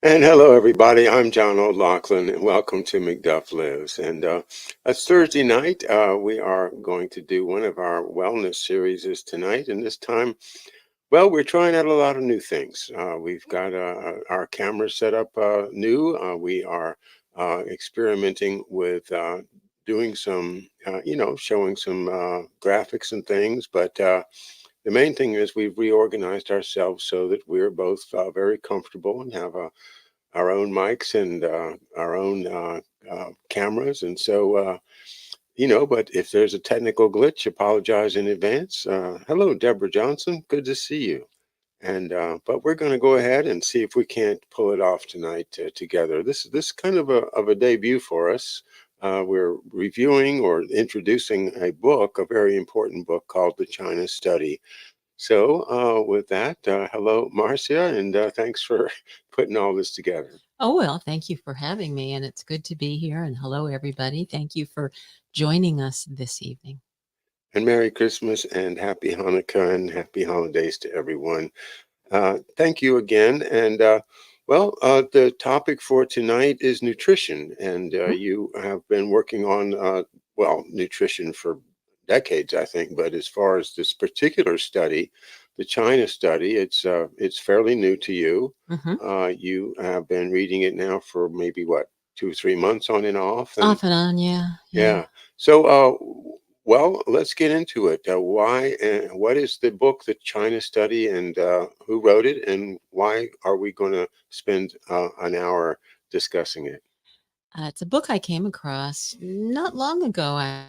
And hello, everybody. I'm John O'Loughlin, and welcome to McDuff Lives. And it's Thursday night. We are going to do one of our wellness series tonight. And this time, well, we're trying out a lot of new things. We've got our camera set up new. We are experimenting with doing some, showing some graphics and things. But the main thing is we've reorganized ourselves so that we're both very comfortable and have our own mics and our own cameras. And so, but if there's a technical glitch, apologize in advance. Hello, Deborah Johnson. Good to see you. And but we're going to go ahead and see if we can't pull it off tonight together. This kind of a debut for us. We're reviewing or introducing a book, a very important book called The China Study. So with that, hello, Marcia, and thanks for putting all this together. Oh, well, thank you for having me, and it's good to be here. And hello, everybody. Thank you for joining us this evening. And Merry Christmas and Happy Hanukkah and Happy Holidays to everyone. Thank you again. And the topic for tonight is nutrition. And you have been working on, nutrition for decades, I think. But as far as this particular study, the China study, it's fairly new to you. You have been reading it now for maybe what, 2 or 3 months on and off? Off and on, yeah. Yeah. So, well, let's get into it. Why and what is the book, The China Study, and who wrote it, and why are we going to spend an hour discussing it? It's a book I came across not long ago,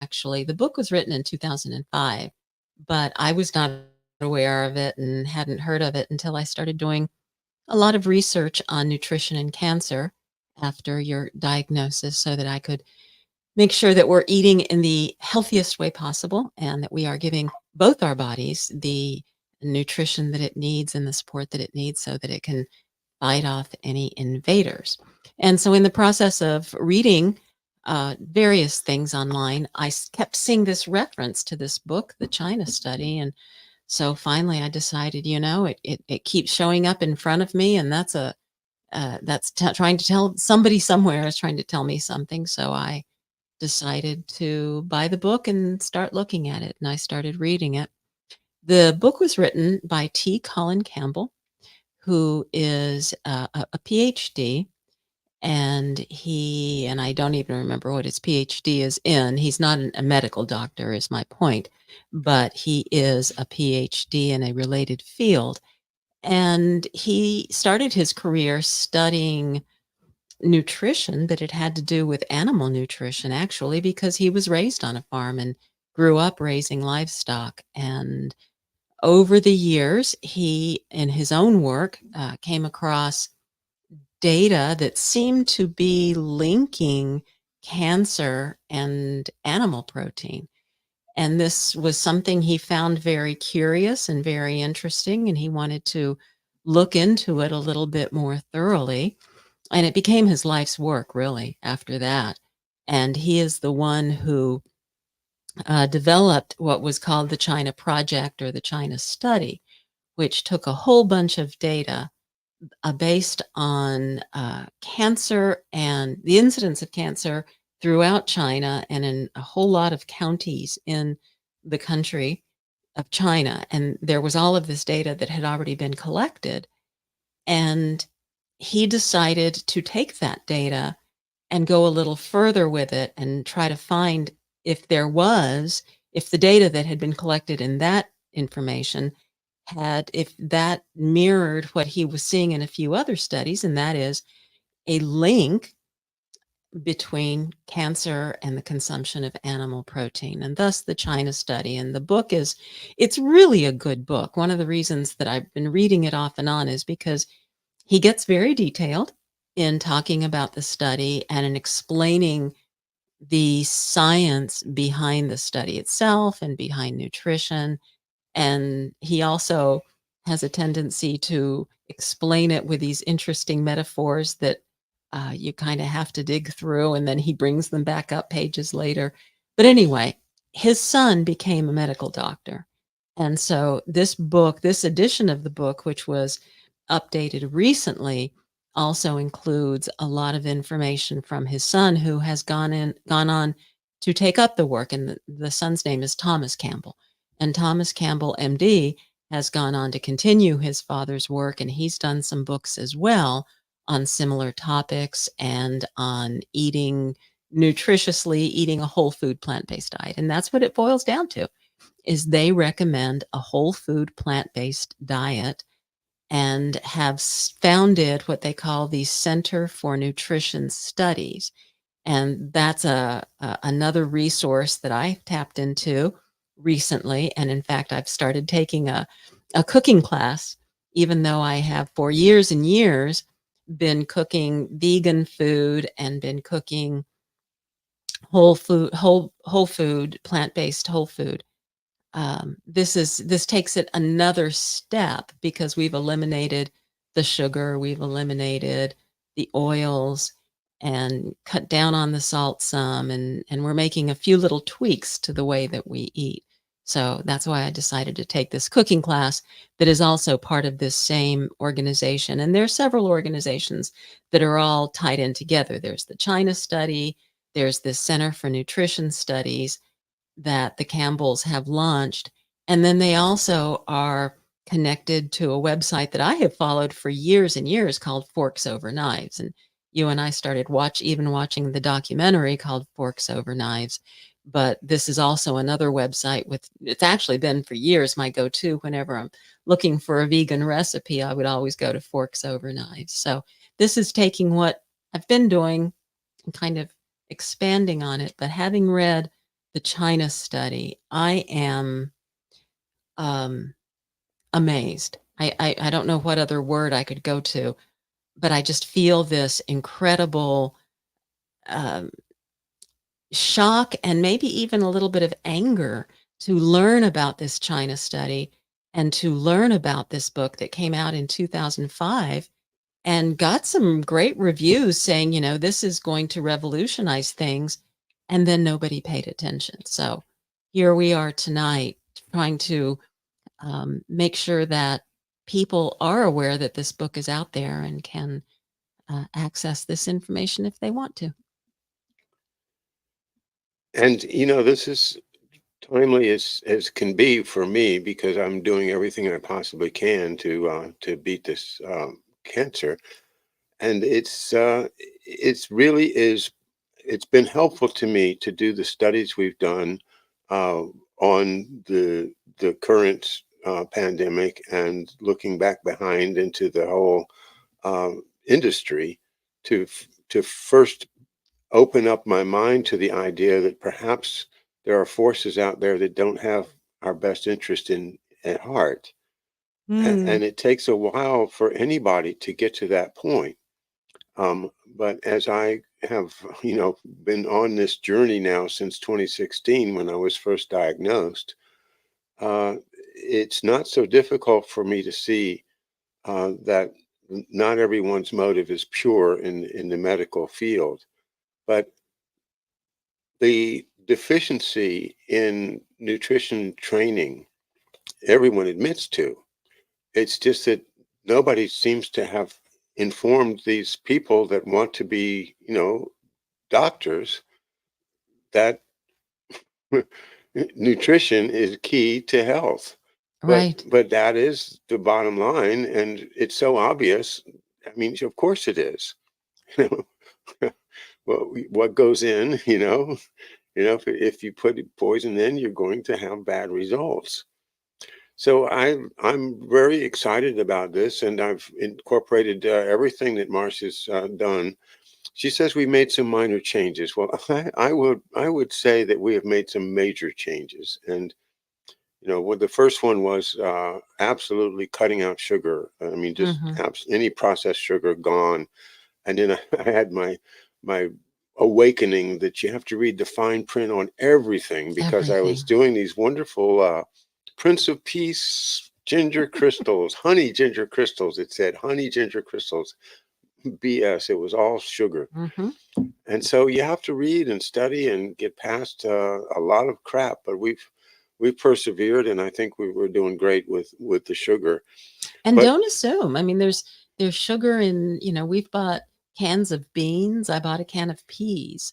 actually. The book was written in 2005, but I was not aware of it and hadn't heard of it until I started doing a lot of research on nutrition and cancer after your diagnosis so that I could make sure that we're eating in the healthiest way possible and that we are giving both our bodies the nutrition that it needs and the support that it needs so that it can fight off any invaders. And so, in the process of reading various things online, kept seeing this reference to this book, The China Study. And so finally I decided, it keeps showing up in front of me, and trying to tell somebody somewhere is trying to tell me something. So I decided to buy the book and start looking at it, and I started reading it. The book was written by T. Colin Campbell, who is a PhD, and I don't even remember what his PhD is in. He's not a medical doctor, is my point, but he is a PhD in a related field. And he started his career studying nutrition, but it had to do with animal nutrition, actually, because he was raised on a farm and grew up raising livestock. And over the years, he, in his own work, came across data that seemed to be linking cancer and animal protein. And this was something he found very curious and very interesting, and he wanted to look into it a little bit more thoroughly. And it became his life's work, really, after that. And he is the one who developed what was called the China Project or the China Study, which took a whole bunch of data based on cancer and the incidence of cancer throughout China and in a whole lot of counties in the country of China. And there was all of this data that had already been collected. And he decided to take that data and go a little further with it and try to find if if the data that had been collected in that information if that mirrored what he was seeing in a few other studies, and that is a link between cancer and the consumption of animal protein, and thus the China Study. And the book it's really a good book. One of the reasons that I've been reading it off and on is because he gets very detailed in talking about the study and in explaining the science behind the study itself and behind nutrition. And he also has a tendency to explain it with these interesting metaphors that you kind of have to dig through, and then he brings them back up pages later. But anyway, his son became a medical doctor. And so this edition of the book, which was updated recently also includes a lot of information from his son, who has gone on to take up the work, and the son's name is Thomas Campbell. And Thomas Campbell, MD, has gone on to continue his father's work, and he's done some books as well on similar topics and on eating nutritiously, eating a whole food plant-based diet. And that's what it boils down to, is they recommend a whole food plant-based diet and have founded what they call the Center for Nutrition Studies. And that's another resource that I tapped into recently. And in fact, I've started taking a cooking class, even though I have for years and years been cooking vegan food and been cooking whole food, plant-based whole food. This takes it another step, because we've eliminated the sugar, we've eliminated the oils, and cut down on the salt some, and we're making a few little tweaks to the way that we eat. So that's why I decided to take this cooking class that is also part of this same organization. And there are several organizations that are all tied in together. There's the China study, there's the Center for Nutrition Studies that the Campbells have launched. And then they also are connected to a website that I have followed for years and years called Forks Over Knives. And you and I started watching the documentary called Forks Over Knives. But this is also another website it's actually been for years my go-to. Whenever I'm looking for a vegan recipe, I would always go to Forks Over Knives. So this is taking what I've been doing and kind of expanding on it. But having read the China study, I am amazed. I don't know what other word I could go to, but I just feel this incredible um, shock, and maybe even a little bit of anger, to learn about this China study and to learn about this book that came out in 2005 and got some great reviews saying, this is going to revolutionize things. And then nobody paid attention. So here we are tonight trying to make sure that people are aware that this book is out there and can access this information if they want to. And this is timely as can be for me, because I'm doing everything I possibly can to beat this cancer. And it's really is it's been helpful to me to do the studies we've done uh, on the current pandemic, and looking back behind into the whole uh, industry, to first open up my mind to the idea that perhaps there are forces out there that don't have our best interest at heart. Mm, And it takes a while for anybody to get to that point. But as I have, been on this journey now since 2016, when I was first diagnosed, uh, it's not so difficult for me to see that not everyone's motive is pure in the medical field. But the deficiency in nutrition training, everyone admits to. It's just that nobody seems to have informed these people that want to be, doctors, that nutrition is key to health. But right. but that is the bottom line, and it's so obvious. I mean, of course it is. You know, what goes in, if you put poison in, you're going to have bad results. So I'm very excited about this, and I've incorporated everything that Marcia's done. She says we made some minor changes. Well, I would say that we have made some major changes, and what the first one was absolutely cutting out sugar. I mean, just Hmm. any processed sugar gone. And then I had my awakening that you have to read the fine print on everything, because I was Everything. doing these wonderful Prince of Peace ginger crystals, honey ginger crystals. It said honey ginger crystals. BS. It was all sugar. Hmm. And so you have to read and study and get past a lot of crap. But we've persevered, and I think we were doing great with the sugar. And But don't assume. I mean, there's sugar in, we've bought cans of beans. I bought a can of peas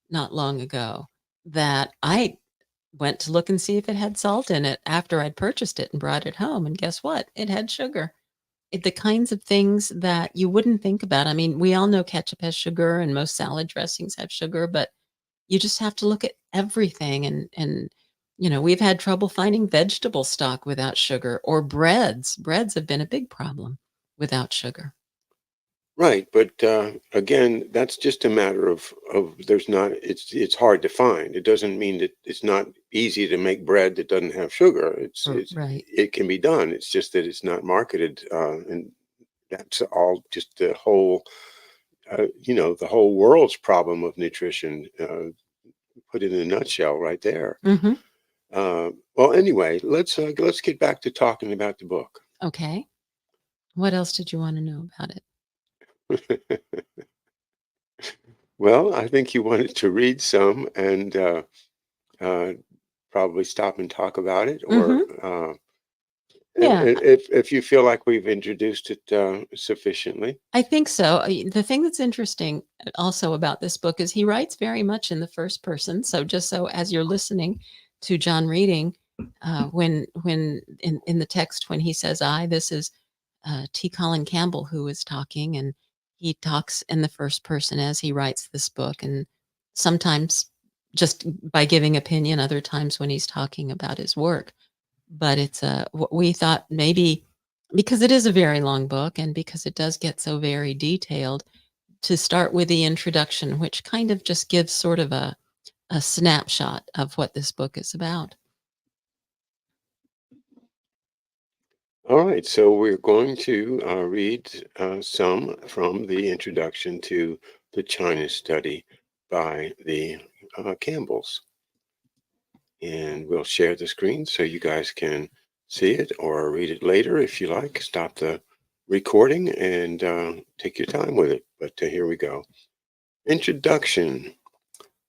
not long ago that I went to look and see if it had salt in it after I'd purchased it and brought it home. And guess what? It had sugar. The kinds of things that you wouldn't think about. I mean, we all know ketchup has sugar and most salad dressings have sugar, but you just have to look at everything and we've had trouble finding vegetable stock without sugar or breads. Breads have been a big problem without sugar. right, but again, that's just a matter of there's not it's hard to find. It doesn't mean that it's not easy to make bread that doesn't have sugar. Right. It can be done. It's just that it's not marketed, and that's all just the whole the whole world's problem of nutrition, put in a nutshell right there. Hmm. Well, anyway, let's get back to talking about the book. Okay. What else did you want to know about it? Well, I think you wanted to read some and uh, probably stop and talk about it, or Hmm. Yeah, if you feel like we've introduced it sufficiently. I think so. The thing that's interesting also about this book is he writes very much in the first person. So just so as you're listening to John reading, when in the text when he says I, this is T. Colin Campbell who is talking, and he talks in the first person as he writes this book, and sometimes just by giving opinion, other times when he's talking about his work. But we thought maybe because it is a very long book and because it does get so very detailed, to start with the introduction, which kind of just gives sort of a snapshot of what this book is about. All right, so we're going to read some from the introduction to the China study by the Campbells. And we'll share the screen so you guys can see it or read it later if you like. Stop the recording and take your time with it. But here we go. Introduction.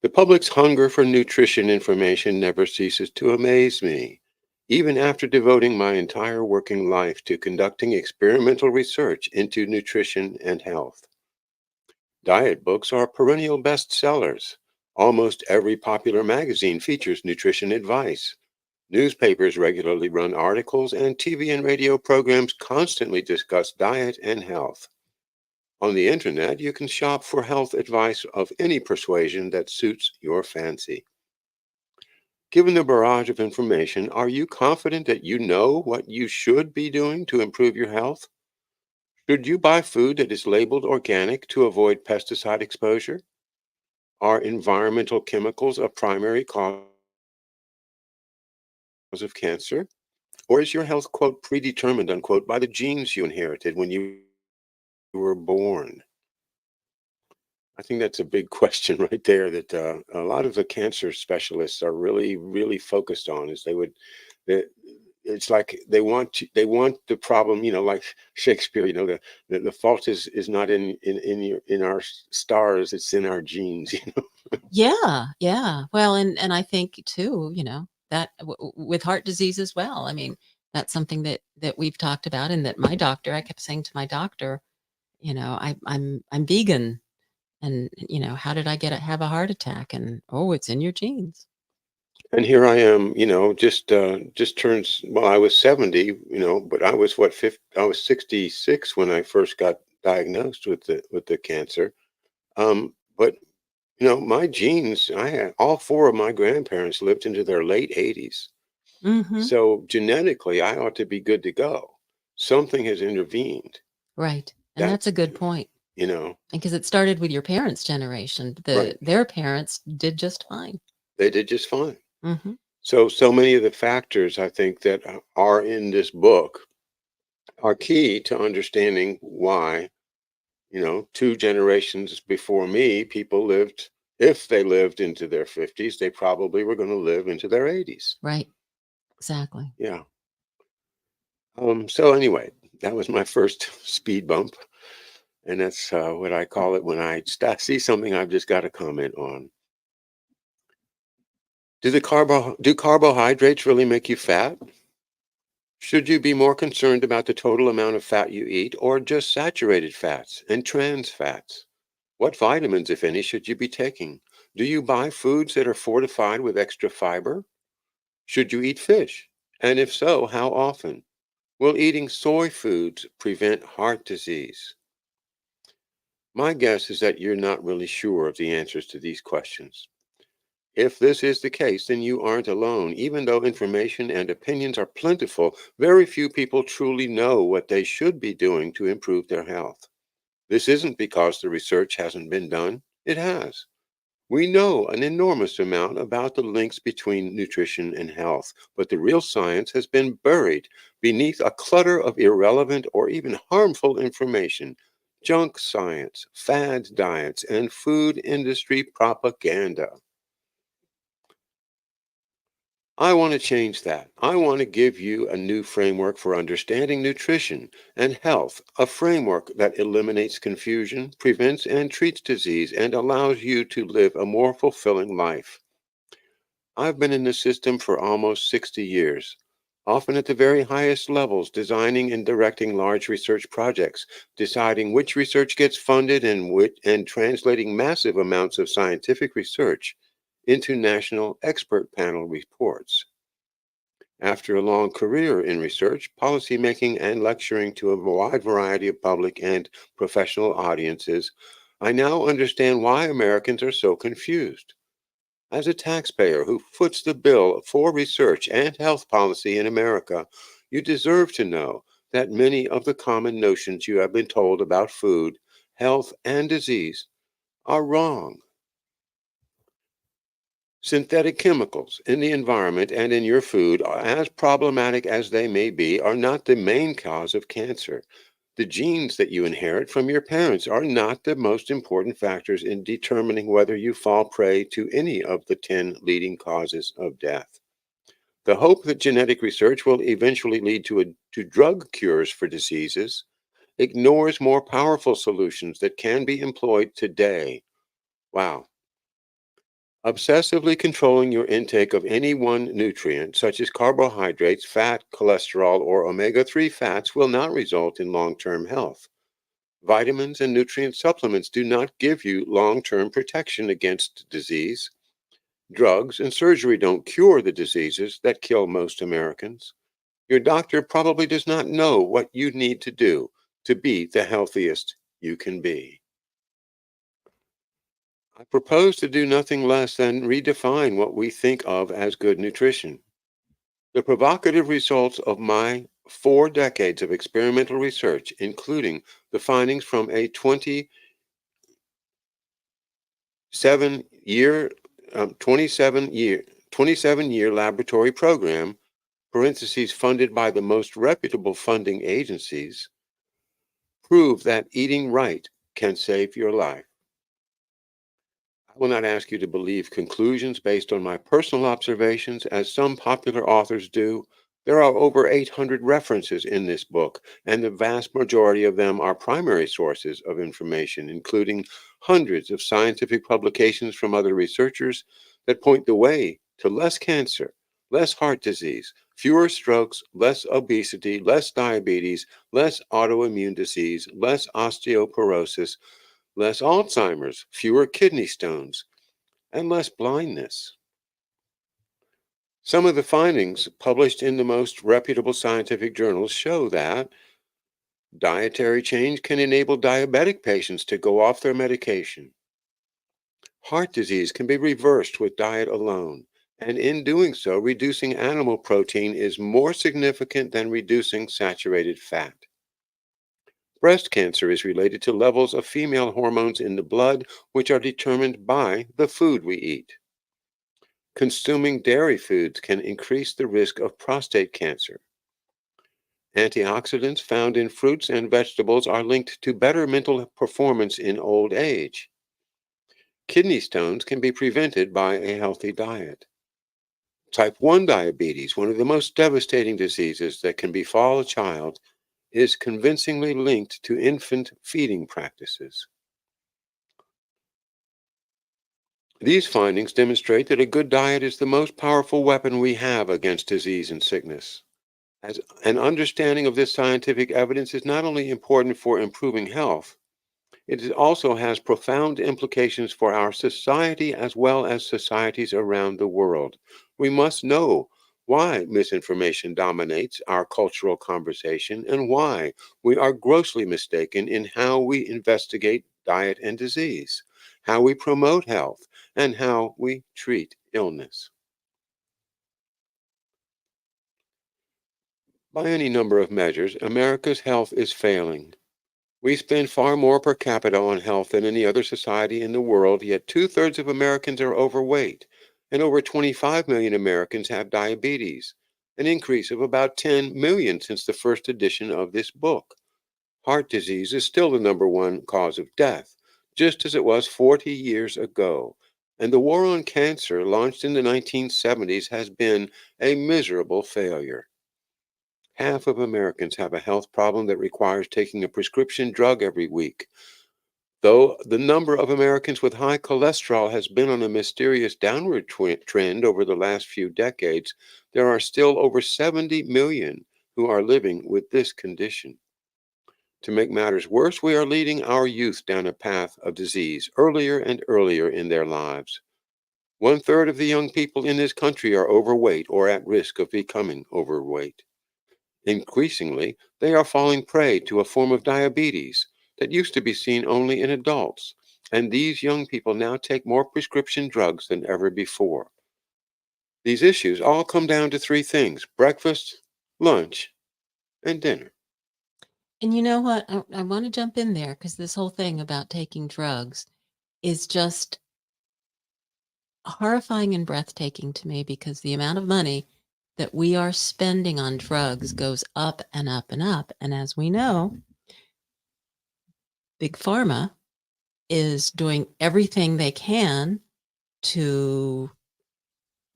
The public's hunger for nutrition information never ceases to amaze me. Even after devoting my entire working life to conducting experimental research into nutrition and health. Diet books are perennial bestsellers. Almost every popular magazine features nutrition advice. Newspapers regularly run articles, and TV and radio programs constantly discuss diet and health. On the internet, you can shop for health advice of any persuasion that suits your fancy. Given the barrage of information, are you confident that you know what you should be doing to improve your health? Should you buy food that is labeled organic to avoid pesticide exposure? Are environmental chemicals a primary cause of cancer? Or is your health, quote, predetermined, unquote, by the genes you inherited when you were born? I think that's a big question right there that a lot of the cancer specialists are really, really focused on is they, it's like they want the problem, like Shakespeare, the fault is not in our stars, it's in our genes. Yeah, yeah. Well, and I think too, that with heart disease as well. I mean, that's something that we've talked about, and that my doctor, I kept saying to my doctor, I'm vegan, and how did I have a heart attack? And oh, it's in your genes. And here I am, just turns. Well, I was 70, but I was what 50, I was 66 when I first got diagnosed with the cancer. But my genes, I had all four of my grandparents lived into their late 80s. Hmm. So genetically, I ought to be good to go. Something has intervened. Right, and That, that's a good point you know, because it started with your parents' generation. right. Their parents did just fine. They did just fine. Hmm. So many of the factors I think that are in this book are key to understanding why, two generations before me, people lived, if they lived into their 50s, they probably were going to live into their 80s. Right, exactly. Yeah. So anyway, that was my first speed bump. And that's what I call it when I see something I've just got to comment on. Do carbohydrates really make you fat? Should you be more concerned about the total amount of fat you eat or just saturated fats and trans fats? What vitamins, if any, should you be taking? Do you buy foods that are fortified with extra fiber? Should you eat fish? And if so, how often? Will eating soy foods prevent heart disease? My guess is that you're not really sure of the answers to these questions. If this is the case, then you aren't alone. Even though information and opinions are plentiful, very few people truly know what they should be doing to improve their health. This isn't because the research hasn't been done, it has. We know an enormous amount about the links between nutrition and health, but the real science has been buried beneath a clutter of irrelevant or even harmful information, junk science, fad diets, and food industry propaganda. I want to change that. I want to give you a new framework for understanding nutrition and health, a framework that eliminates confusion, prevents and treats disease, and allows you to live a more fulfilling life. I've been in the system for almost 60 years, often at the very highest levels, designing and directing large research projects, deciding which research gets funded and translating massive amounts of scientific research into national expert panel reports. After a long career in research, policymaking, and lecturing to a wide variety of public and professional audiences, I now understand why Americans are so confused. As a taxpayer who foots the bill for research and health policy in America, you deserve to know that many of the common notions you have been told about food, health, and disease are wrong. Synthetic chemicals in the environment and in your food, as problematic as they may be, are not the main cause of cancer. The genes that you inherit from your parents are not the most important factors in determining whether you fall prey to any of the 10 leading causes of death. The hope that genetic research will eventually lead to drug cures for diseases ignores more powerful solutions that can be employed today. Wow. Obsessively controlling your intake of any one nutrient, such as carbohydrates, fat, cholesterol, or omega 3 fats, will not result in long term health. Vitamins and nutrient supplements do not give you long term protection against disease. Drugs and surgery don't cure the diseases that kill most Americans. Your doctor probably does not know what you need to do to be the healthiest you can be. I propose to do nothing less than redefine what we think of as good nutrition. The provocative results of my 4 decades of experimental research, including the findings from a 7 year 27-year laboratory program, parentheses funded by the most reputable funding agencies, prove that eating right can save your life. I will not ask you to believe conclusions based on my personal observations, as some popular authors do. There are over 800 references in this book, and the vast majority of them are primary sources of information, including hundreds of scientific publications from other researchers that point the way to less cancer, less heart disease, fewer strokes, less obesity, less diabetes, less autoimmune disease, less osteoporosis, less Alzheimer's, fewer kidney stones, and less blindness. Some of the findings published in the most reputable scientific journals show that dietary change can enable diabetic patients to go off their medication. Heart disease can be reversed with diet alone, and in doing so, reducing animal protein is more significant than reducing saturated fat. Breast cancer is related to levels of female hormones in the blood, which are determined by the food we eat. Consuming dairy foods can increase the risk of prostate cancer. Antioxidants found in fruits and vegetables are linked to better mental performance in old age. Kidney stones can be prevented by a healthy diet. Type 1 diabetes, one of the most devastating diseases that can befall a child, is convincingly linked to infant feeding practices. These findings demonstrate that a good diet is the most powerful weapon we have against disease and sickness. As an understanding of this scientific evidence is not only important for improving health, also has profound implications for our society as well as societies around the world. We must know why misinformation dominates our cultural conversation and why we are grossly mistaken in how we investigate diet and disease, how we promote health, and how we treat illness. By any number of measures, America's health is failing. We spend far more per capita on health than any other society in the world, yet two-thirds of Americans are overweight, and over 25 million Americans have diabetes, an increase of about 10 million since the first edition of this book. Heart disease is still the number one cause of death, just as it was 40 years ago. And the war on cancer, launched in the 1970s, has been a miserable failure. Half of Americans have a health problem that requires taking a prescription drug every week. Though the number of Americans with high cholesterol has been on a mysterious downward trend over the last few decades, there are still over 70 million who are living with this condition. To make matters worse, we are leading our youth down a path of disease earlier and earlier in their lives. One-third of the young people in this country are overweight or at risk of becoming overweight. Increasingly, they are falling prey to a form of diabetes that used to be seen only in adults, and these young people now take more prescription drugs than ever before. These issues all come down to three things: breakfast, lunch, and dinner. And you know what? I want to jump in there because this whole thing about taking drugs is just horrifying and breathtaking to me because the amount of money that we are spending on drugs goes up and up and up. And as we know, Big Pharma is doing everything they can to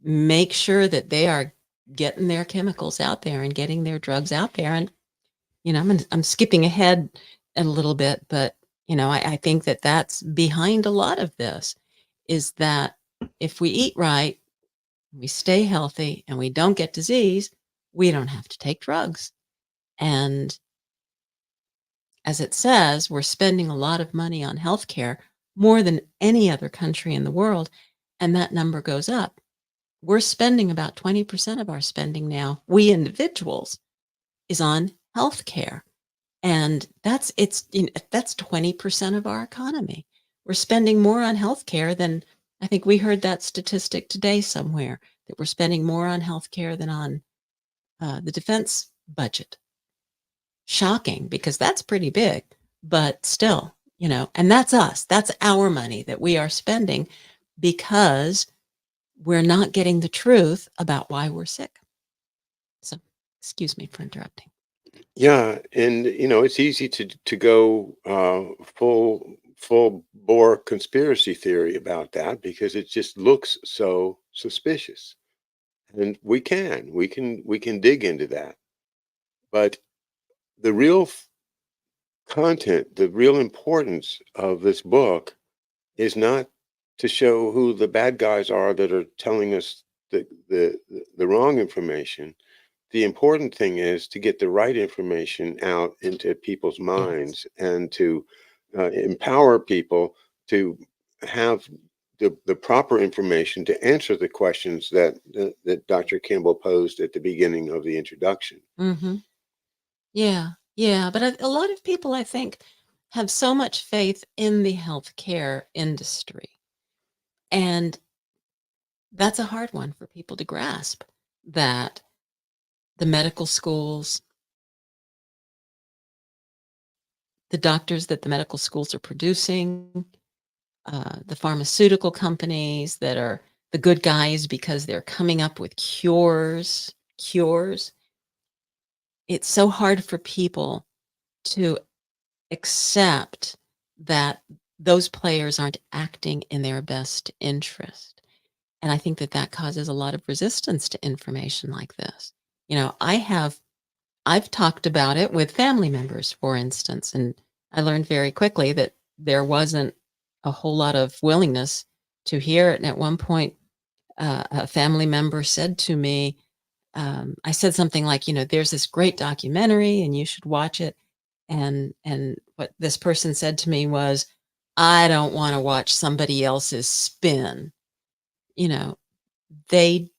make sure that they are getting their chemicals out there and getting their drugs out there. And, I'm skipping ahead a little bit, but, I think that that's behind a lot of this is that if we eat right, we stay healthy, and we don't get disease, we don't have to take drugs. And as it says, we're spending a lot of money on healthcare, more than any other country in the world, and that number goes up. We're spending about 20% of our spending now, we individuals, is on healthcare. And that's 20% of our economy. We're spending more on healthcare than, I think we heard that statistic today somewhere, that we're spending more on healthcare than on the defense budget. Shocking, because that's pretty big, but still, and that's us. That's our money that we are spending because we're not getting the truth about why we're sick. So, excuse me for interrupting. Yeah, and it's easy to go full bore conspiracy theory about that because it just looks so suspicious. And we can dig into that. But the real content, the real importance of this book is not to show who the bad guys are that are telling us the wrong information. The important thing is to get the right information out into people's Yes. minds and to empower people to have the proper information to answer the questions that Dr. Campbell posed at the beginning of the introduction. Hmm. Yeah. Yeah. But a lot of people, I think, have so much faith in the healthcare industry. And that's a hard one for people to grasp that the medical schools, the doctors that the medical schools are producing, the pharmaceutical companies that are the good guys because they're coming up with cures. It's so hard for people to accept that those players aren't acting in their best interest. And I think that that causes a lot of resistance to information like this. I've talked about it with family members, for instance, and I learned very quickly that there wasn't a whole lot of willingness to hear it. And at one point, a family member said to me, I said something like, there's this great documentary and you should watch it. And what this person said to me was, I don't want to watch somebody else's spin. You know, they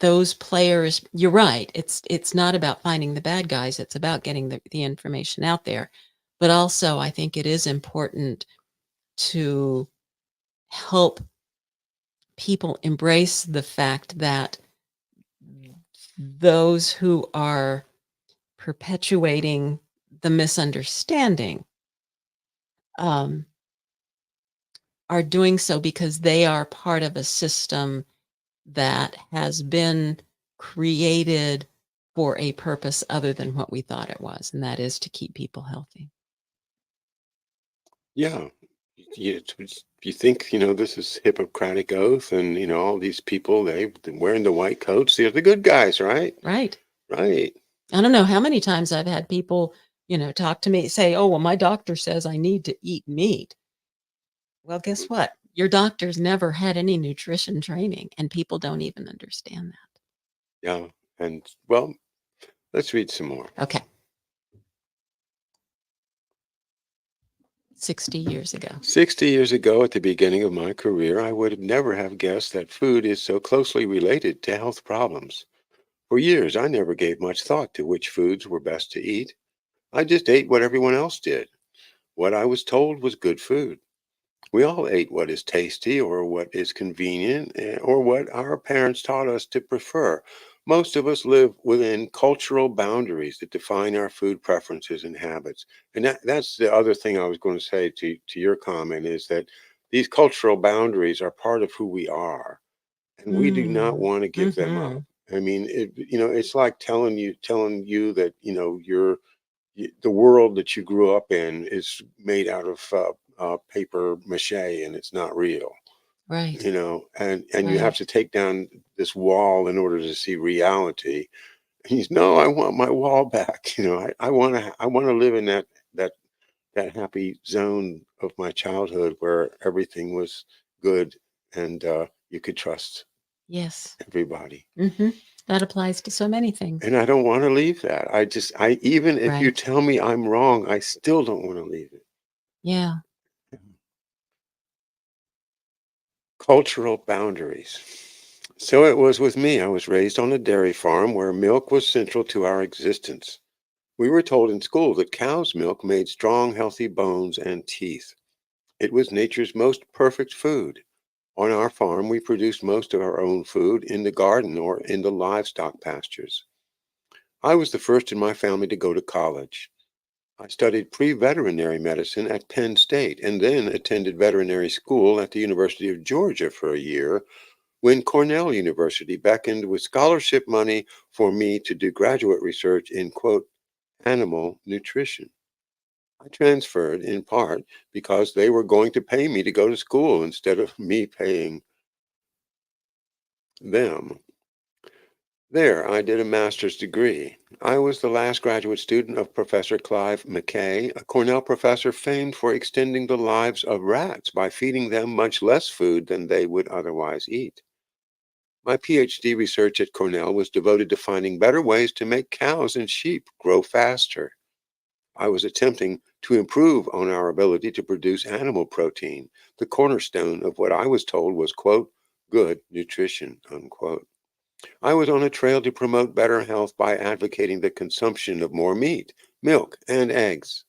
those players, you're right. It's not about finding the bad guys, it's about getting the information out there. But also I think it is important to help people embrace the fact that those who are perpetuating the misunderstanding um, are doing so because they are part of a system that has been created for a purpose other than what we thought it was, and that is to keep people healthy. Yeah. You think, this is Hippocratic oath and, all these people, they're wearing the white coats. They're the good guys, right? Right. Right. I don't know how many times I've had people, talk to me, say, "Oh, well, my doctor says I need to eat meat." Well, guess what? Your doctor's never had any nutrition training, and people don't even understand that. Yeah. And well, let's read some more. Okay. 60 years ago. 60 years ago, at the beginning of my career, I would have never have guessed that food is so closely related to health problems. For years, I never gave much thought to which foods were best to eat. I just ate what everyone else did. What I was told was good food. We all ate what is tasty or what is convenient or what our parents taught us to prefer. Most of us live within cultural boundaries that define our food preferences and habits. And that's the other thing I was going to say to your comment is that these cultural boundaries are part of who we are. And we do not Mm. want to give them up. Mhm. I mean, it's like telling you that, the world that you grew up in is made out of paper mache and it's not real, Right. and you have Right. to take down this wall in order to see reality. And he's, no, I want my wall back. I want to live in that that happy zone of my childhood where everything was good and you could trust Yes. everybody. That applies to so many things. And I don't want to leave that. Even if you Right. tell me I'm wrong, I still don't want to leave it. Yeah. Cultural boundaries. So it was with me. I was raised on a dairy farm where milk was central to our existence. We were told in school that cow's milk made strong, healthy bones and teeth. It was nature's most perfect food. On our farm, we produced most of our own food in the garden or in the livestock pastures. I was the first in my family to go to college. I studied pre-veterinary medicine at Penn State and then attended veterinary school at the University of Georgia for a year when Cornell University beckoned with scholarship money for me to do graduate research in, quote, animal nutrition. I transferred in part because they were going to pay me to go to school instead of me paying them. There, I did a master's degree. I was the last graduate student of Professor Clive McKay, a Cornell professor famed for extending the lives of rats by feeding them much less food than they would otherwise eat. My PhD research at Cornell was devoted to finding better ways to make cows and sheep grow faster. I was attempting to improve on our ability to produce animal protein, the cornerstone of what I was told was, quote, good nutrition, unquote. I was on a trail to promote better health by advocating the consumption of more meat, milk, and eggs.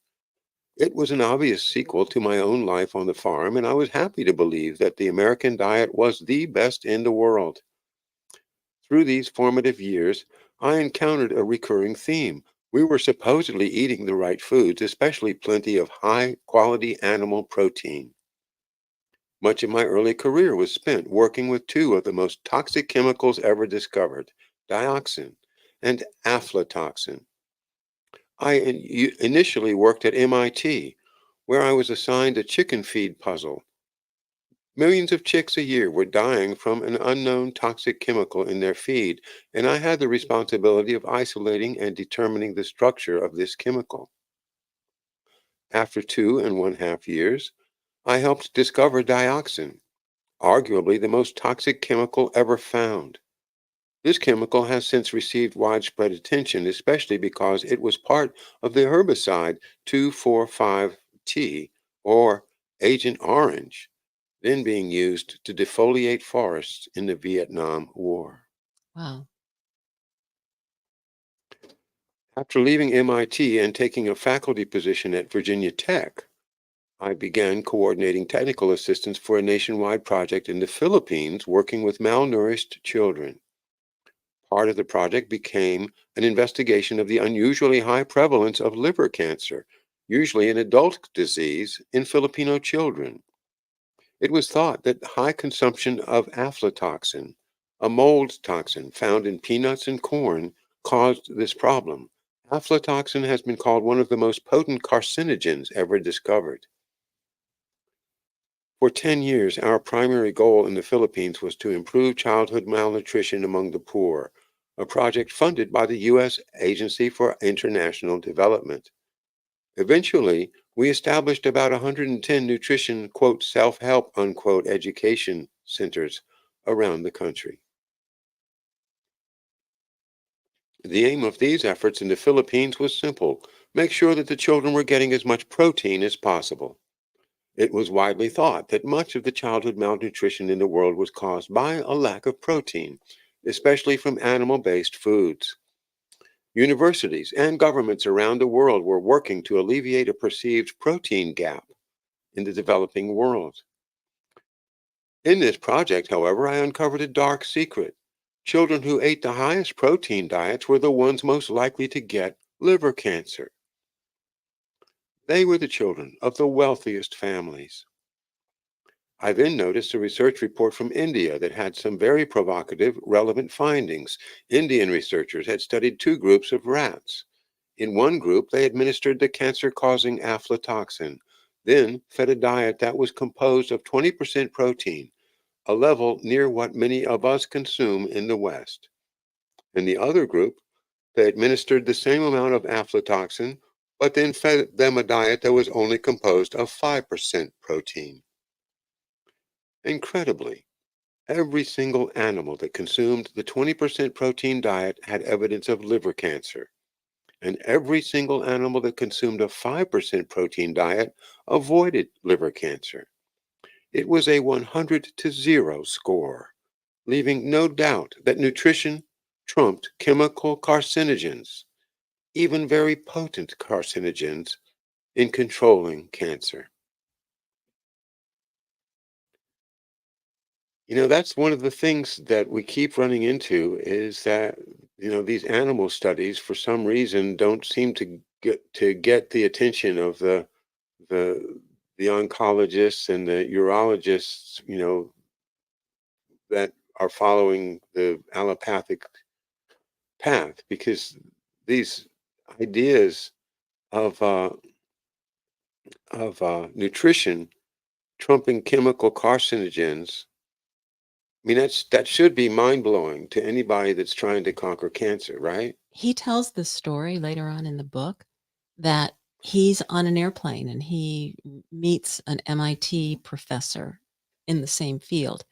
It was an obvious sequel to my own life on the farm, and I was happy to believe that the American diet was the best in the world. Through these formative years, I encountered a recurring theme. We were supposedly eating the right foods, especially plenty of high quality animal protein. Much of my early career was spent working with two of the most toxic chemicals ever discovered, dioxin and aflatoxin. Initially worked at MIT, where I was assigned a chicken feed puzzle. Millions of chicks a year were dying from an unknown toxic chemical in their feed, and I had the responsibility of isolating and determining the structure of this chemical. After 2.5 years, I helped discover dioxin, arguably the most toxic chemical ever found. This chemical has since received widespread attention, especially because it was part of the herbicide 2,4,5-T, or Agent Orange, then being used to defoliate forests in the Vietnam War. Wow. After leaving MIT and taking a faculty position at Virginia Tech, I began coordinating technical assistance for a nationwide project in the Philippines working with malnourished children. Part of the project became an investigation of the unusually high prevalence of liver cancer, usually an adult disease, in Filipino children. It was thought that high consumption of aflatoxin, a mold toxin found in peanuts and corn, caused this problem. Aflatoxin has been called one of the most potent carcinogens ever discovered. For 10 years, our primary goal in the Philippines was to improve childhood malnutrition among the poor, a project funded by the U.S. Agency for International Development. Eventually, we established about 110 nutrition, quote, self-help, unquote, education centers around the country. The aim of these efforts in the Philippines was simple: make sure that the children were getting as much protein as possible. It was widely thought that much of the childhood malnutrition in the world was caused by a lack of protein, especially from animal-based foods. Universities and governments around the world were working to alleviate a perceived protein gap in the developing world. In this project, however, I uncovered a dark secret. Children who ate the highest protein diets were the ones most likely to get liver cancer. They were the children of the wealthiest families. I then noticed a research report from India that had some very provocative, relevant findings. Indian researchers had studied two groups of rats. In one group, they administered the cancer-causing aflatoxin, then fed a diet that was composed of 20% protein, a level near what many of us consume in the West. In the other group, they administered the same amount of aflatoxin, but then fed them a diet that was only composed of 5% protein. Incredibly, every single animal that consumed the 20% protein diet had evidence of liver cancer, and every single animal that consumed a 5% protein diet avoided liver cancer. It was a 100-0 score, leaving no doubt that nutrition trumped chemical carcinogens, even very potent carcinogens, in controlling cancer. That's one of the things that we keep running into is that, these animal studies for some reason don't seem to get the attention of the the oncologists and the urologists, that are following the allopathic path, because these ideas of nutrition trumping chemical carcinogens. I mean, that should be mind blowing to anybody that's trying to conquer cancer, right? He tells this story later on in the book that he's on an airplane and he meets an MIT professor in the same field,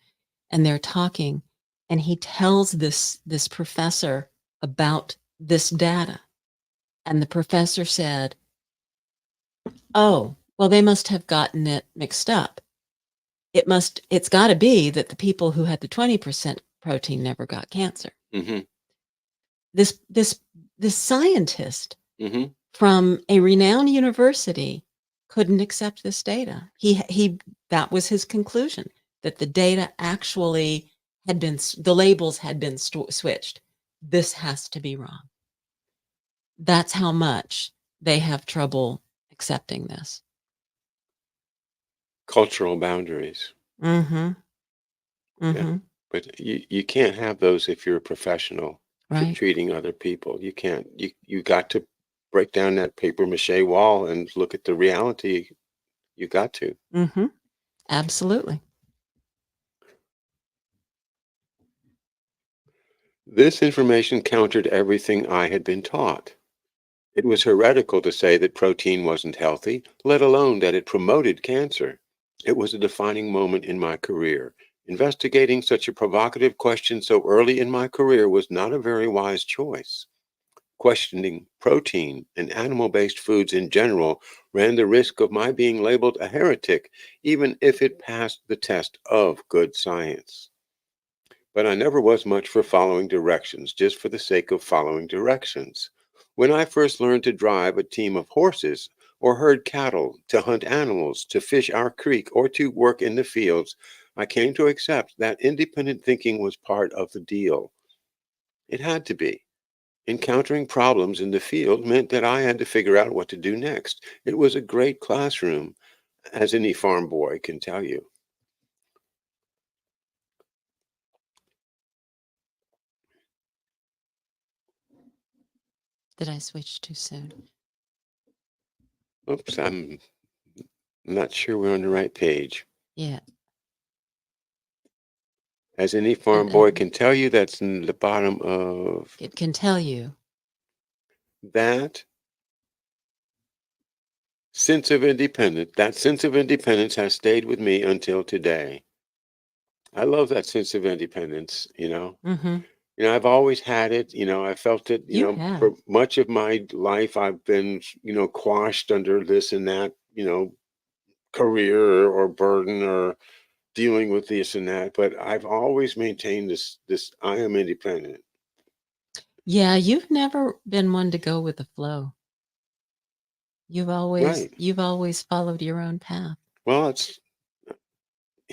and they're talking, and he tells this professor about this data, and the professor said, "Oh, well, they must have gotten it mixed up. It's got to be that the people who had the 20% protein never got cancer." Mm-hmm. This this this scientist Mm-hmm. from a renowned university couldn't accept this data. He That was his conclusion, that the data actually had been the labels had been switched. This has to be wrong. That's how much they have trouble accepting this. Cultural boundaries. Mhm. Yeah. Mhm. But you can't have those if you're a professional Right. treating other people. You can't. You got to break down that paper mache wall and look at the reality. You got to. Mhm. Absolutely. This information countered everything I had been taught. It was heretical to say that protein wasn't healthy, let alone that it promoted cancer. It was a defining moment in my career. Investigating such a provocative question so early in my career was not a very wise choice. Questioning protein and animal based foods in general ran the risk of my being labeled a heretic, even if it passed the test of good science. But I never was much for following directions just for the sake of following directions. When I first learned to drive a team of horses, or herd cattle, to hunt animals, to fish our creek, or to work in the fields, I came to accept that independent thinking was part of the deal. It had to be. Encountering problems in the field meant that I had to figure out what to do next. It was a great classroom, as any farm boy can tell you. Did I switch too soon? Oops, I'm not sure we're on the right page. Yeah. As any farm boy can tell you, that's in the bottom of It can tell you. that sense of independence. That sense of independence has stayed with me until today. I love that sense of independence, you know. Mm-hmm. I've always had it, I felt it, You have. for much of my life I've been, quashed under this and that, career or burden or dealing with this and that, but I've always maintained this I am independent. Yeah, you've never been one to go with the flow. You've always Right. you've always followed your own path. Well, it's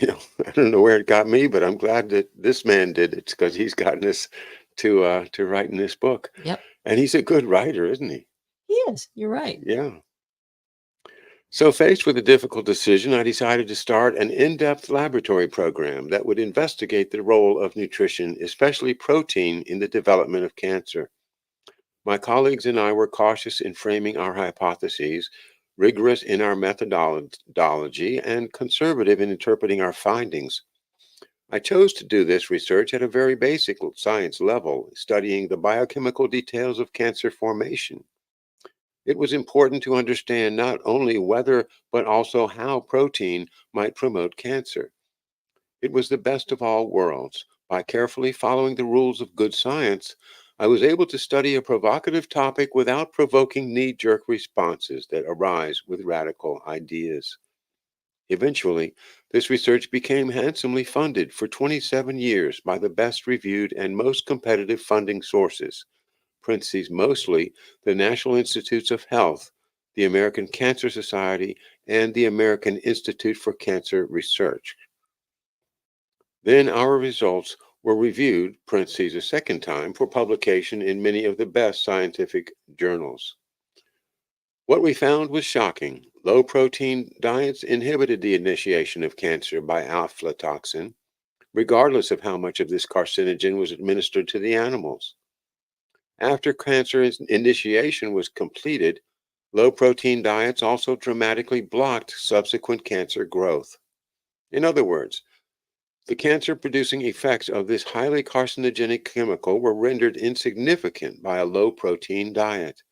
I don't know where it got me, but I'm glad that this man did it because he's gotten us to writing this book. Yep. And he's a good writer, isn't he? He is. You're right. Yeah. So, faced with a difficult decision, I decided to start an in depth laboratory program that would investigate the role of nutrition, especially protein, in the development of cancer. My colleagues and I were cautious in framing our hypotheses, rigorous in our methodology, and conservative in interpreting our findings. I chose to do this research at a very basic science level, studying the biochemical details of cancer formation. It was important to understand not only whether, but also how protein might promote cancer. It was the best of all worlds. By carefully following the rules of good science, I was able to study a provocative topic without provoking knee jerk responses that arise with radical ideas. Eventually, this research became handsomely funded for 27 years by the best reviewed and most competitive funding sources, parentheses, mostly the National Institutes of Health, the American Cancer Society, and the American Institute for Cancer Research. Then our results were reviewed, parentheses, a second time for publication in many of the best scientific journals. What we found was shocking. Low protein diets inhibited the initiation of cancer by aflatoxin, regardless of how much of this carcinogen was administered to the animals. After cancer initiation was completed, low protein diets also dramatically blocked subsequent cancer growth. In other words, the cancer producing effects of this highly carcinogenic chemical were rendered insignificant by a low protein diet.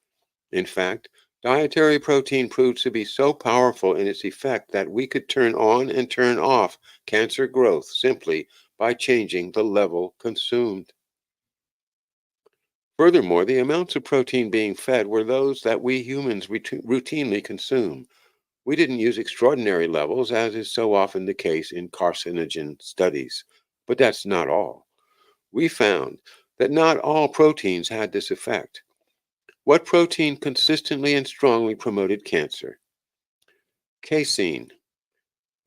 In fact, dietary protein proved to be so powerful in its effect that we could turn on and turn off cancer growth simply by changing the level consumed. Furthermore, the amounts of protein being fed were those that we humans routinely consume. We didn't use extraordinary levels, as is so often the case in carcinogen studies. But that's not all. We found that not all proteins had this effect. What protein consistently and strongly promoted cancer? Casein,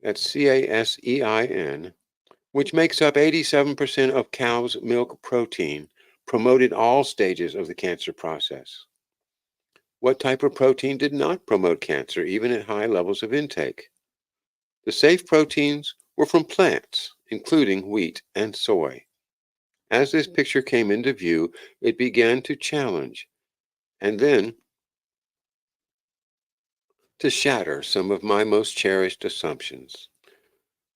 that's CASEIN, which makes up 87% of cow's milk protein, promoted all stages of the cancer process. What type of protein did not promote cancer, even at high levels of intake? The safe proteins were from plants, including wheat and soy. As this picture came into view, it began to challenge and then to shatter some of my most cherished assumptions.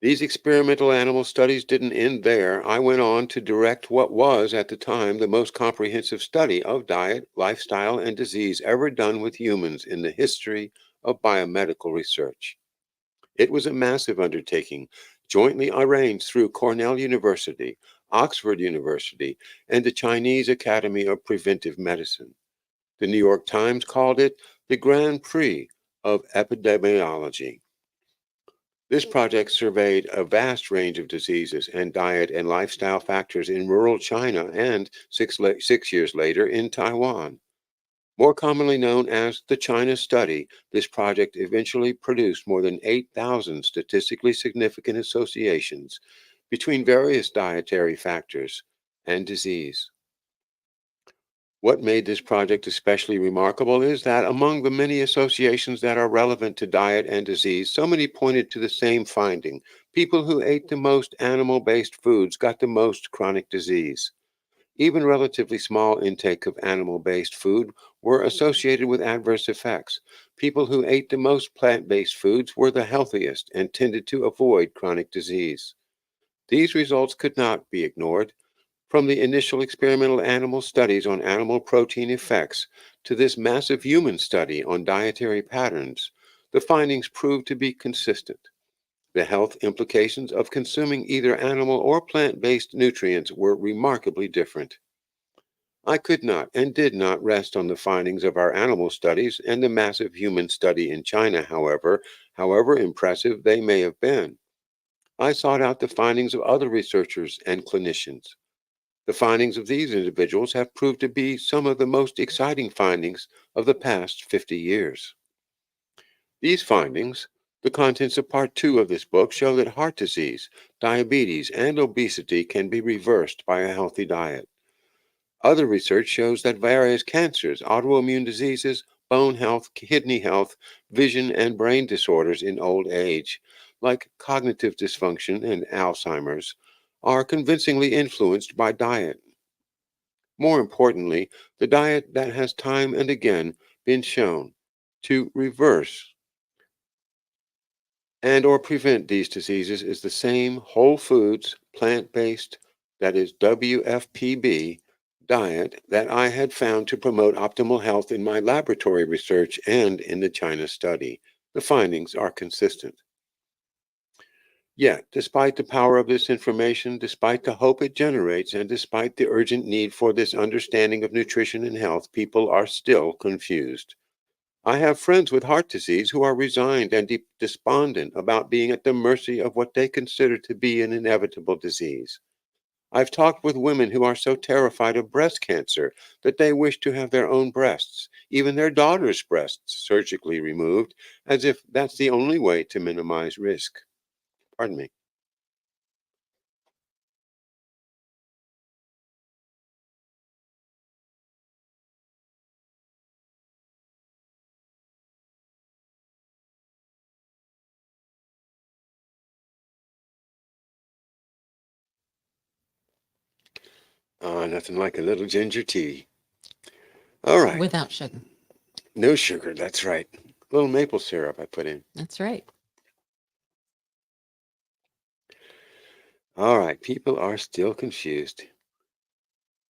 These experimental animal studies didn't end there. I went on to direct what was, at the time, the most comprehensive study of diet, lifestyle, and disease ever done with humans in the history of biomedical research. It was a massive undertaking, jointly arranged through Cornell University, Oxford University, and the Chinese Academy of Preventive Medicine. The New York Times called it the Grand Prix of epidemiology. This project surveyed a vast range of diseases and diet and lifestyle factors in rural China and 6 years later in Taiwan. More commonly known as the China Study, this project eventually produced more than 8,000 statistically significant associations between various dietary factors and disease. What made this project especially remarkable is that among the many associations that are relevant to diet and disease, so many pointed to the same finding. People who ate the most animal based foods got the most chronic disease. Even relatively small intake of animal based food were associated with adverse effects. People who ate the most plant based foods were the healthiest and tended to avoid chronic disease. These results could not be ignored. From the initial experimental animal studies on animal protein effects to this massive human study on dietary patterns, the findings proved to be consistent. The health implications of consuming either animal or plant based nutrients were remarkably different. I could not and did not rest on the findings of our animal studies and the massive human study in China, however impressive they may have been. I sought out the findings of other researchers and clinicians. The findings of these individuals have proved to be some of the most exciting findings of the past 50 years. These findings, the contents of part 2 of this book, show that heart disease, diabetes, and obesity can be reversed by a healthy diet. Other research shows that various cancers, autoimmune diseases, bone health, kidney health, vision, and brain disorders in old age, like cognitive dysfunction and Alzheimer's, are convincingly influenced by diet. More importantly, the diet that has time and again been shown to reverse and or prevent these diseases is the same whole foods, plant-based, that is WFPB, diet that I had found to promote optimal health in my laboratory research and in the China study. The findings are consistent. Yet, despite the power of this information, despite the hope it generates, and despite the urgent need for this understanding of nutrition and health, people are still confused. I have friends with heart disease who are resigned and despondent about being at the mercy of what they consider to be an inevitable disease. I've talked with women who are so terrified of breast cancer that they wish to have their own breasts, even their daughter's breasts, surgically removed, as if that's the only way to minimize risk. Pardon me. Nothing like a little ginger tea. All right. Without sugar. No sugar, that's right. A little maple syrup I put in. That's right. All right, people are still confused.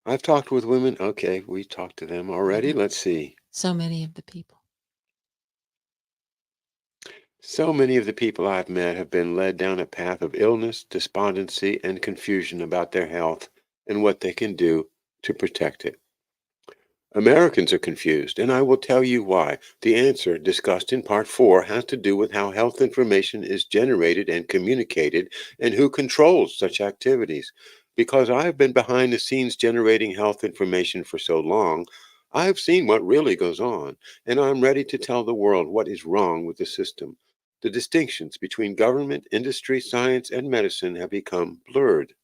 I've talked with women. Okay, we talked to them already. Mhm. Let's see. So many of the people. So many of the people I've met have been led down a path of illness, despondency, and confusion about their health and what they can do to protect it. Americans are confused, and I will tell you why. The answer, discussed in part 4, has to do with how health information is generated and communicated and who controls such activities. Because I've been behind the scenes generating health information for so long, I've seen what really goes on, and I'm ready to tell the world what is wrong with the system. The distinctions between government, industry, science, and medicine have become blurred.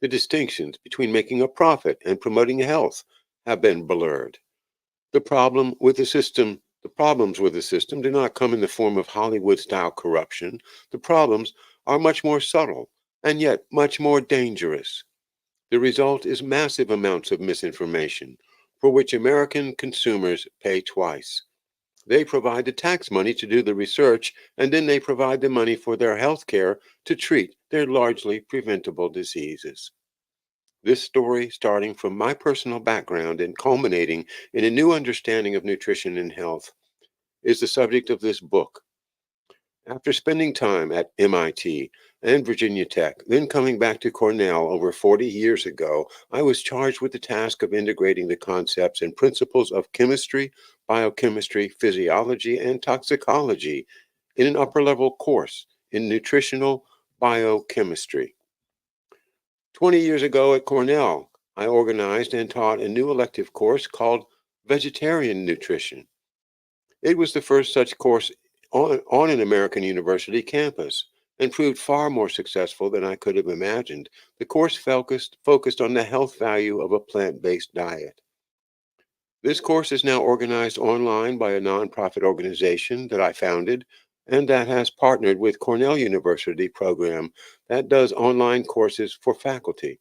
The distinctions between making a profit and promoting health have been blurred. The problems with the system do not come in the form of Hollywood style corruption. The problems are much more subtle and yet much more dangerous. The result is massive amounts of misinformation for which American consumers pay twice. They provide the tax money to do the research, and then they provide the money for their health care to treat their largely preventable diseases. This story, starting from my personal background and culminating in a new understanding of nutrition and health, is the subject of this book. After spending time at MIT, and Virginia Tech. Then coming back to Cornell over 40 years ago, I was charged with the task of integrating the concepts and principles of chemistry, biochemistry, physiology, and toxicology in an upper level course in nutritional biochemistry. 20 years ago at Cornell, I organized and taught a new elective course called Vegetarian Nutrition. It was the first such course on an American university campus and proved far more successful than I could have imagined. The course focused on the health value of a plant based diet. This course is now organized online by a nonprofit organization that I founded and that has partnered with Cornell University program that does online courses for faculty.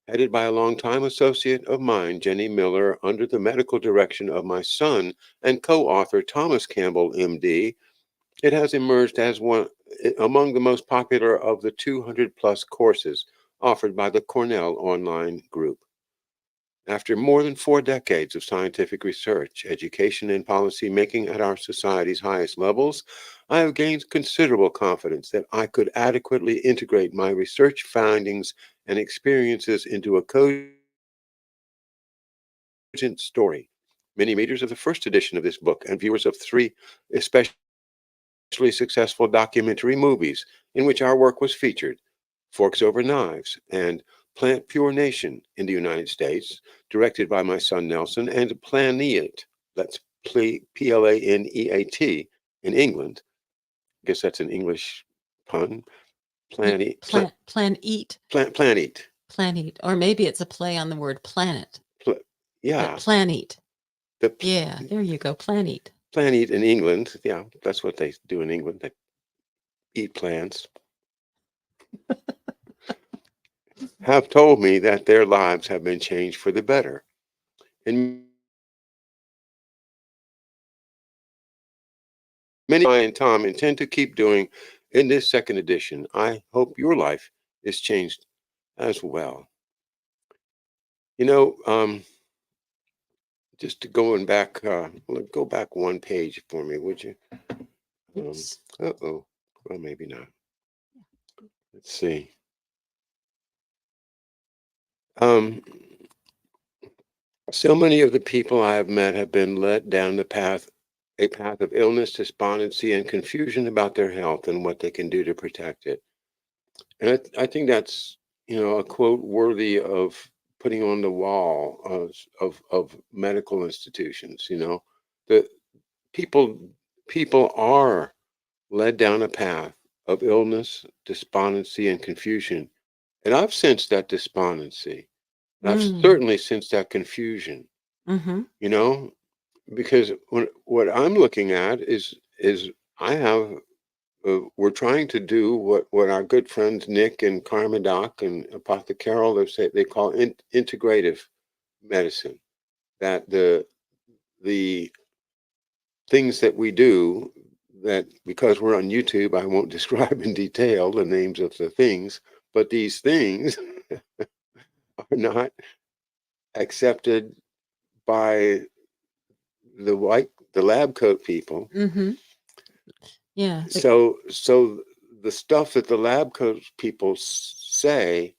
Headed by a longtime associate of mine, Jenny Miller, under the medical direction of my son and co-author Thomas Campbell, MD, it has emerged as one among the most popular of the 200 plus courses offered by the Cornell online group. After more than 4 decades of scientific research, education, and policy making at our society's highest levels, I have gained considerable confidence that I could adequately integrate my research findings and experiences into a cogent story. Many readers of the first edition of this book and viewers of 3 especially successful documentary movies in which our work was featured, Forks Over Knives and Plant Pure Nation in the United States, directed by my son Nelson, and Planeat, that's Planeat in England. I guess that's an English pun. Planet, Plan eat, Planeat. planet, or maybe it's a play on the word planet. Pl- But yeah, planet. the Yeah, there you go. Planet. Planeat in England. Yeah, that's what they do in England. They eat plants. Have told me that their lives have been changed for the better. And many I and Tom intend to keep doing in this second edition. I hope your life is changed as well. You know, just to going back, go back one page for me, would you? Oops. Uh-oh. Well, maybe not. Let's see. Um, so many of the people I have met have been led down a path of illness, despondency, and confusion about their health and what they can do to protect it. And I think that's, a quote worthy of putting on the wall of medical institutions. The people people are led down a path of illness, despondency, and confusion. And I've sensed that despondency. And I've Mm. certainly sensed that confusion, Mm-hmm. you know, because what I'm looking at is I have we're trying to do what our good friends Nick and Karma Doc and Apothecary they call integrative medicine. That the things that we do that because we're on YouTube, I won't describe in detail the names of the things, but these things are not accepted by the lab coat people. Mm-hmm. Yeah. So the stuff that the lab coat people say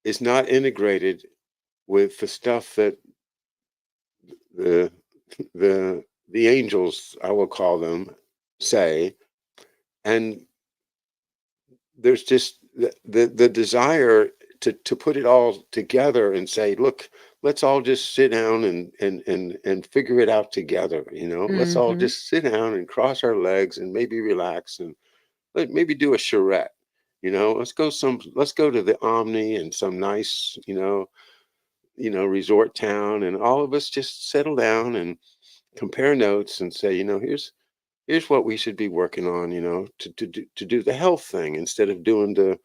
is not integrated with the stuff that the the angels, I will call them, say. And there's just the desire to put it all together and say, look, let's all just sit down and figure it out together. Let's all Mm-hmm. just sit down and cross our legs and maybe relax and maybe do a charrette. Let's go to the Omni and some nice, resort town, and all of us just settle down and compare notes and say, here's what we should be working on, to do the health thing instead of doing the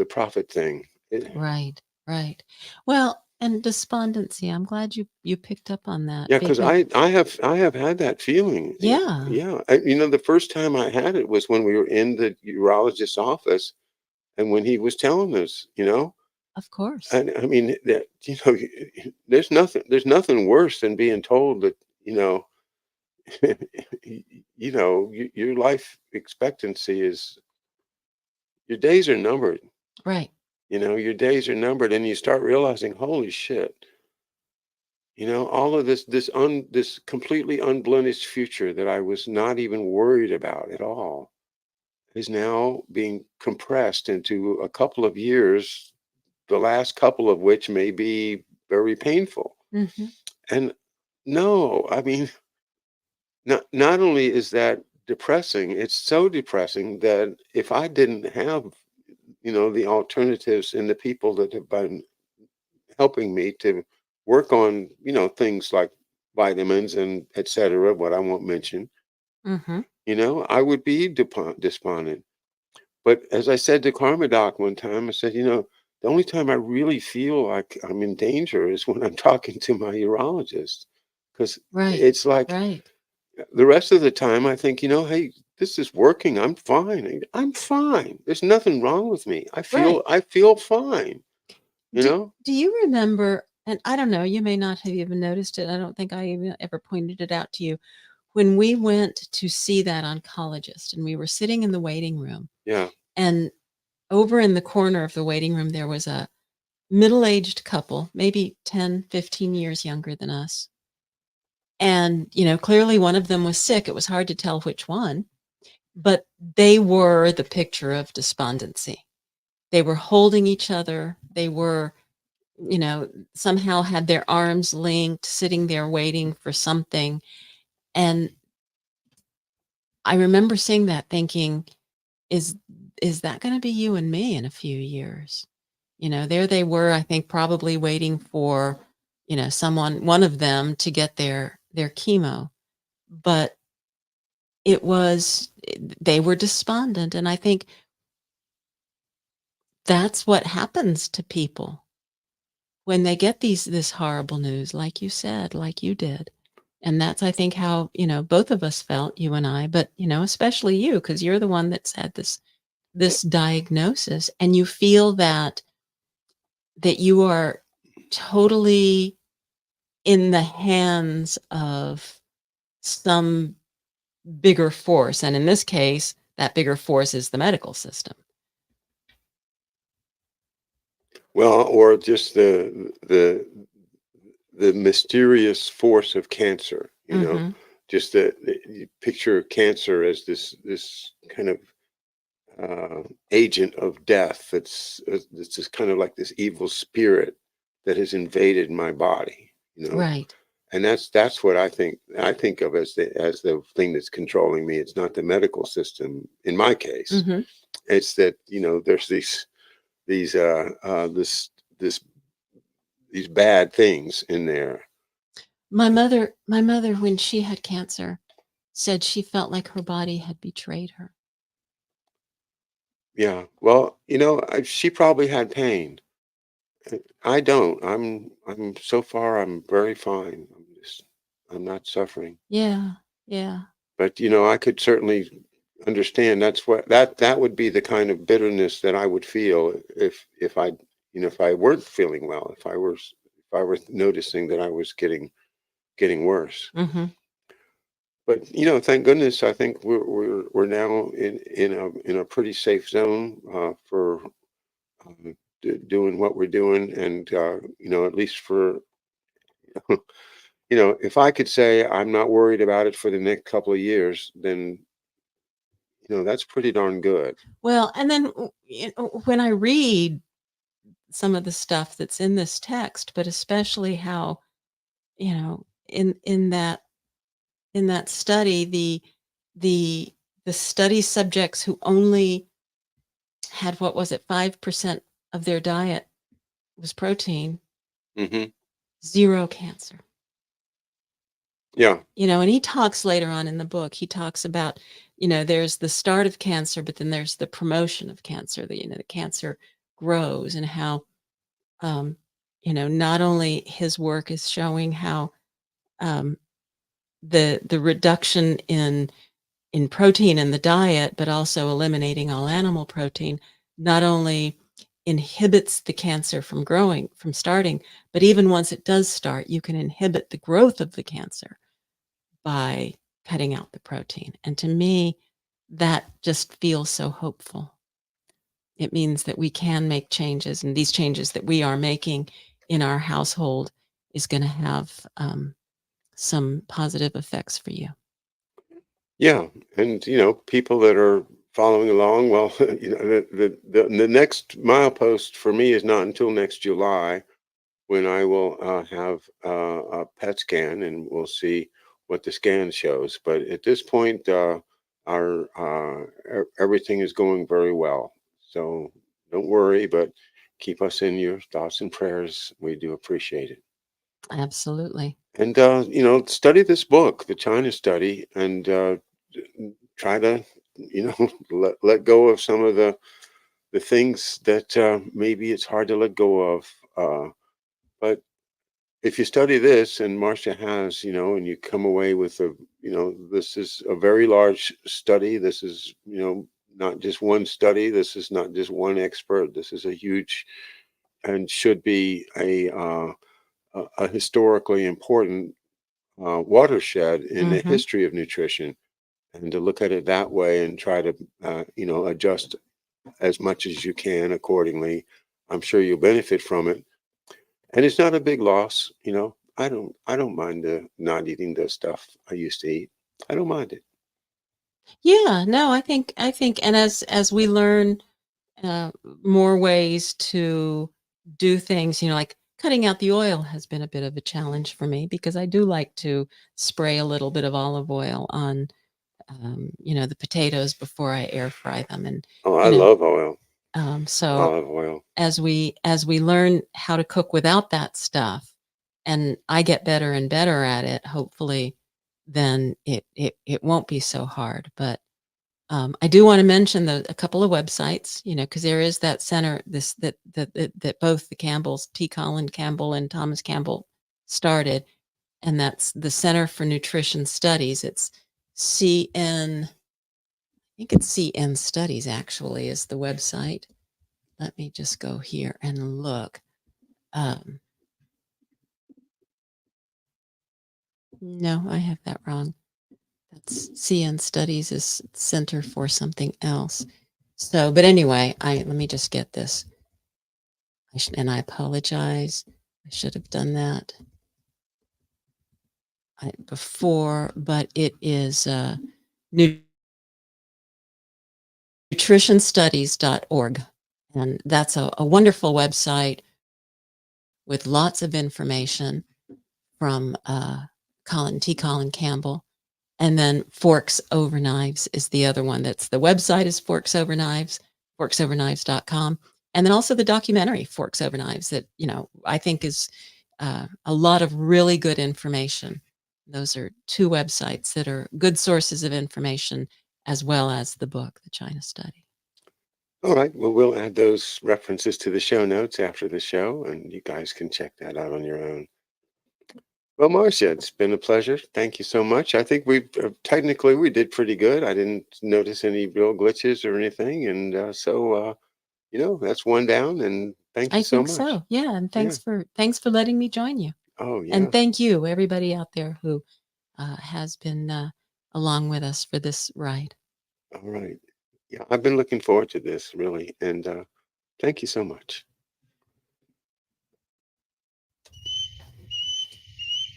profit thing. Right. Right. Well, and despondency. I'm glad you picked up on that Yeah, because because I have had that feeling. yeah, Yeah, the first time I had it was when we were in the urologist's office, and when he was telling us, of course. and I mean that there's nothing worse than being told that your life expectancy is your days are numbered. Right. Your days are numbered, and you start realizing, holy shit, all of this completely unblemished future that I was not even worried about at all is now being compressed into a couple of years, the last couple of which may be very painful. Mhm. And no, I mean, not only is that depressing, it's so depressing that if I didn't have, the alternatives and the people that have been helping me to work on, things like vitamins and et cetera, what I won't mention, Mhm. I would be despondent. But as I said to Karma Doc one time, I said, the only time I really feel like I'm in danger is when I'm talking to my urologist. Because Right. it's like Right. the rest of the time I think, hey, this is working. I'm fine. I'm fine. There's nothing wrong with me. I Right. feel I feel fine, you Do know? do you remember, and I don't know, you may not have even noticed it, I don't think I even ever pointed it out to you, when we went to see that oncologist and we were sitting in the waiting room, Yeah. and over in the corner of the waiting room, there was a middle-aged couple, maybe 10, 15 years younger than us. And, clearly one of them was sick. It was hard to tell which one, but they were the picture of despondency. They were holding each other. They were, somehow had their arms linked, sitting there waiting for something. And I remember seeing that thinking, is is that going to be you and me in a few years? There they were, I think, probably waiting for, one of them to get their chemo. But they were despondent, and I think that's what happens to people when they get this horrible news, like you said, like you did. And that's, I think, how, both of us felt, you and I, but, especially you, because you're the one that's had this diagnosis, and you feel that you are totally in the hands of some bigger force. And in this case, that bigger force is the medical system. Well, or just the mysterious force of cancer, Mhm. just you picture cancer as this kind of agent of death that's just kind of like this evil spirit that has invaded my body, Right. and that's what I think of as the thing that's controlling me. It's not the medical system in my case. Mhm. It's that there's these this these bad things in there. My mother, when she had cancer, said she felt like her body had betrayed her. Yeah. Well, she probably had pain. I don't. I'm so far I'm very fine. I'm not suffering. Yeah. Yeah. But I could certainly understand that would be the kind of bitterness that I would feel if I weren't feeling well, if I were noticing that I was getting worse. Mhm. But thank goodness, I think we're now in a pretty safe zone for doing what we're doing, and at least for if I could say I'm not worried about it for the next couple of years, then that's pretty darn good. Well, and then when I read some of the stuff that's in this text, but especially how, in that study, the the study subjects who only had, what was it, 5% of their diet was protein, Hmm. zero cancer. Yeah. And he talks later on in the book, he talks about, there's the start of cancer, but then there's the promotion of cancer, the cancer grows, and how, um, not only his work is showing how, um, the reduction in protein in the diet, but also eliminating all animal protein, not only inhibits the cancer from starting, but even once it does start, you can inhibit the growth of the cancer by cutting out the protein. And to me, that just feels so hopeful. it means that we can make changes, and these changes that we are making in our household is going to have some positive effects for you. Yeah, and people that are following along, well, the next milepost for me is not until next July when I will have a PET scan, and we'll see what the scan shows. But at this point, our everything is going very well. So don't worry, but keep us in your thoughts and prayers. We do appreciate it. Absolutely. And study this book, the China Study, and try to, let go of some of the things that maybe it's hard to let go of. But if you study this, and Marcia has, and you come away with this is a very large study. This is, not just one study. This is not just one expert. This is a huge and should be a historically important watershed in the Hmm. history of nutrition. And to look at it that way and try to, adjust as much as you can accordingly, I'm sure you'll benefit from it. And it's not a big loss. I don't mind not eating the stuff I used to eat. I don't mind it. Yeah, no, I think, and as we learn uh, more ways to do things, like cutting out the oil has been a bit of a challenge for me because I do like to spray a little bit of olive oil on, the potatoes before I air fry them, and Oh, I you know, love oil, so olive oil. as we learn how to cook without that stuff, and I get better and better at it, hopefully, then it won't be so hard. But I do want to mention a couple of websites, because there is that center this that both the Campbells, T. Colin Campbell and Thomas Campbell, started, and that's the Center for Nutrition Studies. It's CN, I think it's CN Studies actually is the website. Let me just go here and look. Um, no, I have that wrong. That's CN Studies is Center for something else. So, but anyway, I let me just get this. And I apologize. I should have done that before, but it is nutritionstudies.org. And that's a wonderful website with lots of information from Colin Campbell. And then Forks Over Knives is the other one. That's the website is Forks Over Knives, forksoverknives.com. And then also the documentary Forks Over Knives that, I think is a lot of really good information. Those are two websites that are good sources of information, as well as the book, The China Study. All right. Well, we'll add those references to the show notes after the show, and you guys can check that out on your own. Well, Marcia, it's been a pleasure. Thank you so much. I think technically we did pretty good. I didn't notice any real glitches or anything, and that's one down. And thank you I so think much. so. Yeah, and Yeah. thanks for letting me join you. Oh, And yeah. thank you, everybody out there who has been along with us for this ride. All right. Yeah, I've been looking forward to this really, and thank you so much.